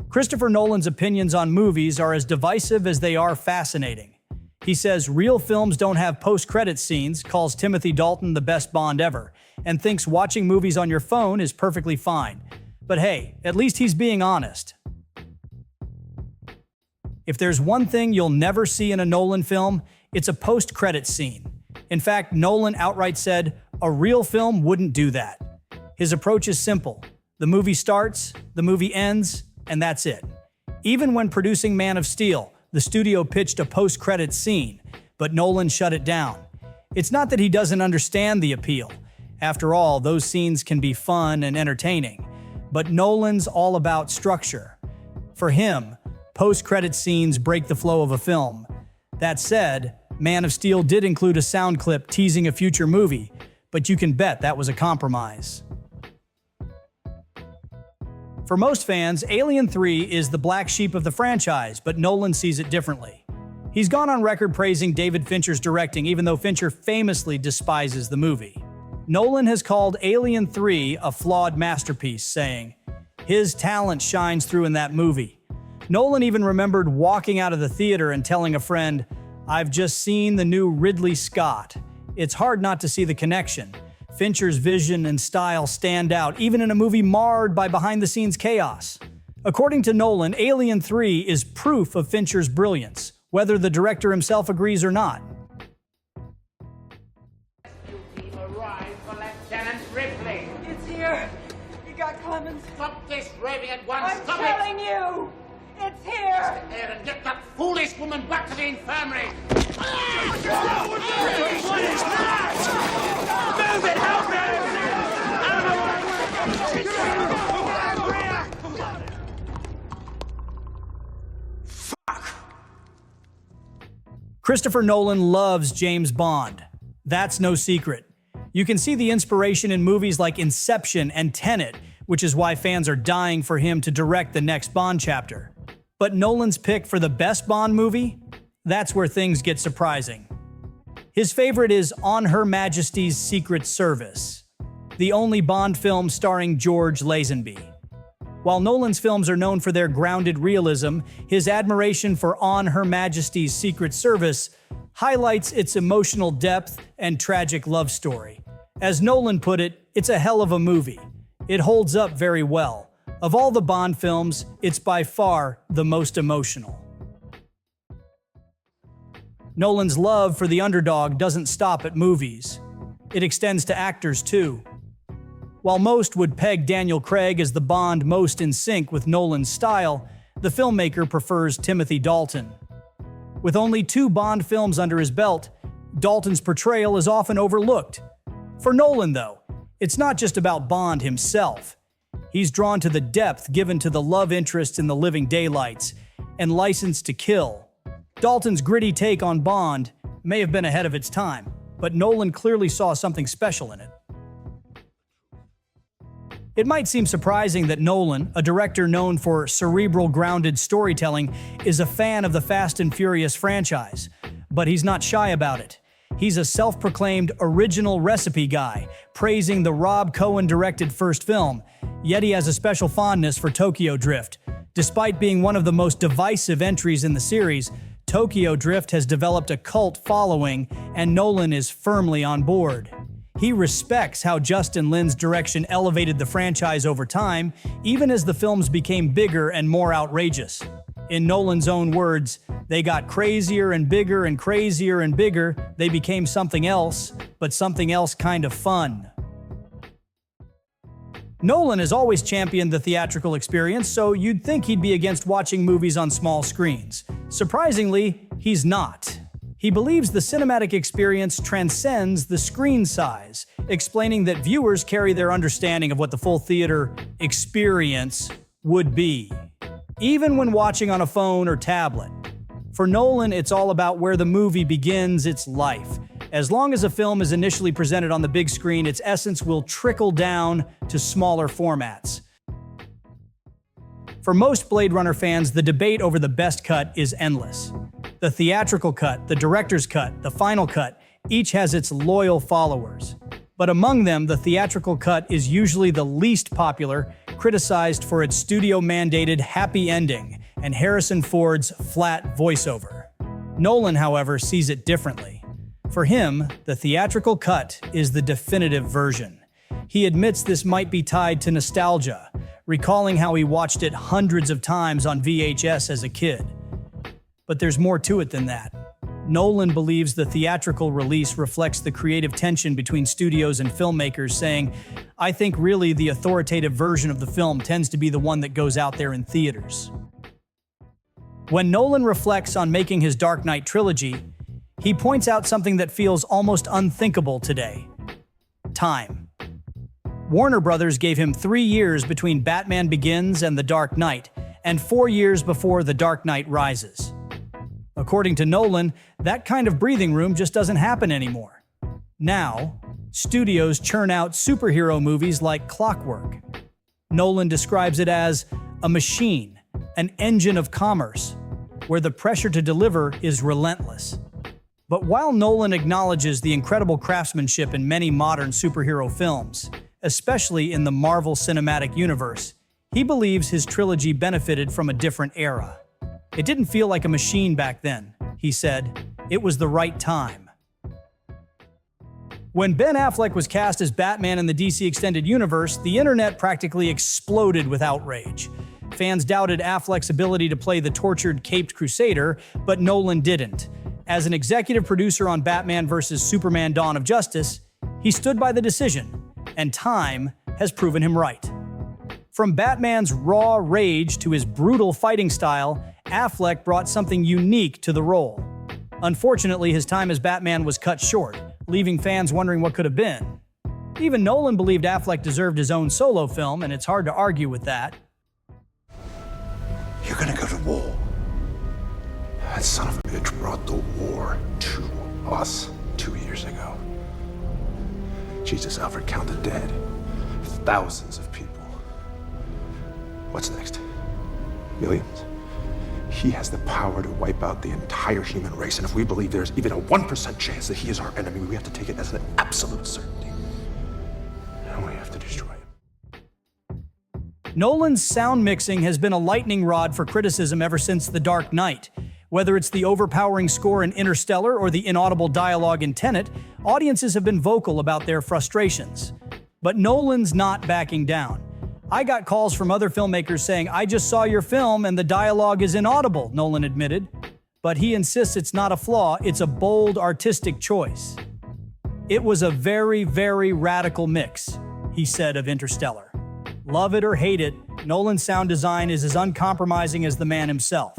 Christopher Nolan's opinions on movies are as divisive as they are fascinating. He says real films don't have post-credit scenes, calls Timothy Dalton the best Bond ever, and thinks watching movies on your phone is perfectly fine. But hey, at least he's being honest. If there's one thing you'll never see in a Nolan film, it's a post-credit scene. In fact, Nolan outright said, a real film wouldn't do that. His approach is simple. The movie starts, the movie ends, and that's it. Even when producing Man of Steel, the studio pitched a post-credits scene, but Nolan shut it down. It's not that he doesn't understand the appeal. After all, those scenes can be fun and entertaining. But Nolan's all about structure. For him, post-credit scenes break the flow of a film. That said, Man of Steel did include a sound clip teasing a future movie, but you can bet that was a compromise. For most fans, Alien 3 is the black sheep of the franchise, but Nolan sees it differently. He's gone on record praising David Fincher's directing, even though Fincher famously despises the movie. Nolan has called Alien 3 a flawed masterpiece, saying, "His talent shines through in that movie." Nolan even remembered walking out of the theater and telling a friend, "I've just seen the new Ridley Scott. It's hard not to see the connection. Fincher's vision and style stand out, even in a movie marred by behind-the-scenes chaos." According to Nolan, Alien 3 is proof of Fincher's brilliance, whether the director himself agrees or not. It's here. You got Clemens. Stop this raving at once. I'm telling you, it's here. Get there and get that foolish woman back to the infirmary. What is that? Move it, help me! Christopher Nolan loves James Bond. That's no secret. You can see the inspiration in movies like Inception and Tenet, which is why fans are dying for him to direct the next Bond chapter. But Nolan's pick for the best Bond movie? That's where things get surprising. His favorite is On Her Majesty's Secret Service, the only Bond film starring George Lazenby. While Nolan's films are known for their grounded realism, his admiration for On Her Majesty's Secret Service highlights its emotional depth and tragic love story. As Nolan put it, it's a hell of a movie. It holds up very well. Of all the Bond films, it's by far the most emotional. Nolan's love for the underdog doesn't stop at movies. It extends to actors too. While most would peg Daniel Craig as the Bond most in sync with Nolan's style, the filmmaker prefers Timothy Dalton. With only 2 Bond films under his belt, Dalton's portrayal is often overlooked. For Nolan, though, it's not just about Bond himself. He's drawn to the depth given to the love interest in The Living Daylights and License to Kill. Dalton's gritty take on Bond may have been ahead of its time, but Nolan clearly saw something special in it. It might seem surprising that Nolan, a director known for cerebral, grounded storytelling, is a fan of the Fast and Furious franchise, but he's not shy about it. He's a self-proclaimed original recipe guy, praising the Rob Cohen-directed first film, yet he has a special fondness for Tokyo Drift. Despite being one of the most divisive entries in the series, Tokyo Drift has developed a cult following, and Nolan is firmly on board. He respects how Justin Lin's direction elevated the franchise over time, even as the films became bigger and more outrageous. In Nolan's own words, they got crazier and bigger and crazier and bigger, they became something else, but something else kind of fun. Nolan has always championed the theatrical experience, so you'd think he'd be against watching movies on small screens. Surprisingly, he's not. He believes the cinematic experience transcends the screen size, explaining that viewers carry their understanding of what the full theater experience would be, even when watching on a phone or tablet. For Nolan, it's all about where the movie begins its life. As long as a film is initially presented on the big screen, its essence will trickle down to smaller formats. For most Blade Runner fans, the debate over the best cut is endless. The theatrical cut, the director's cut, the final cut, each has its loyal followers. But among them, the theatrical cut is usually the least popular, criticized for its studio-mandated happy ending and Harrison Ford's flat voiceover. Nolan, however, sees it differently. For him, the theatrical cut is the definitive version. He admits this might be tied to nostalgia, recalling how he watched it hundreds of times on VHS as a kid. But there's more to it than that. Nolan believes the theatrical release reflects the creative tension between studios and filmmakers, saying, "I think really the authoritative version of the film tends to be the one that goes out there in theaters." When Nolan reflects on making his Dark Knight trilogy, he points out something that feels almost unthinkable today: time. Warner Brothers gave him 3 years between Batman Begins and The Dark Knight, and 4 years before The Dark Knight Rises. According to Nolan, that kind of breathing room just doesn't happen anymore. Now, studios churn out superhero movies like clockwork. Nolan describes it as a machine, an engine of commerce, where the pressure to deliver is relentless. But while Nolan acknowledges the incredible craftsmanship in many modern superhero films, especially in the Marvel Cinematic Universe, he believes his trilogy benefited from a different era. "It didn't feel like a machine back then," he said. "It was the right time." When Ben Affleck was cast as Batman in the DC Extended Universe, the internet practically exploded with outrage. Fans doubted Affleck's ability to play the tortured, caped crusader, but Nolan didn't. As an executive producer on Batman vs. Superman: Dawn of Justice, he stood by the decision, and time has proven him right. From Batman's raw rage to his brutal fighting style, Affleck brought something unique to the role. Unfortunately, his time as Batman was cut short, leaving fans wondering what could have been. Even Nolan believed Affleck deserved his own solo film, and it's hard to argue with that. You're gonna go to war. That son of a bitch brought the war to us 2 years ago. Jesus, Alfred, count the dead. Thousands of people. What's next? Millions? He has the power to wipe out the entire human race, and if we believe there's even a 1% chance that he is our enemy, we have to take it as an absolute certainty. And we have to destroy him. Nolan's sound mixing has been a lightning rod for criticism ever since The Dark Knight. Whether it's the overpowering score in Interstellar or the inaudible dialogue in Tenet, audiences have been vocal about their frustrations. But Nolan's not backing down. "I got calls from other filmmakers saying, 'I just saw your film and the dialogue is inaudible,'" Nolan admitted. But he insists it's not a flaw, it's a bold artistic choice. "It was a very, very radical mix," he said of Interstellar. Love it or hate it, Nolan's sound design is as uncompromising as the man himself.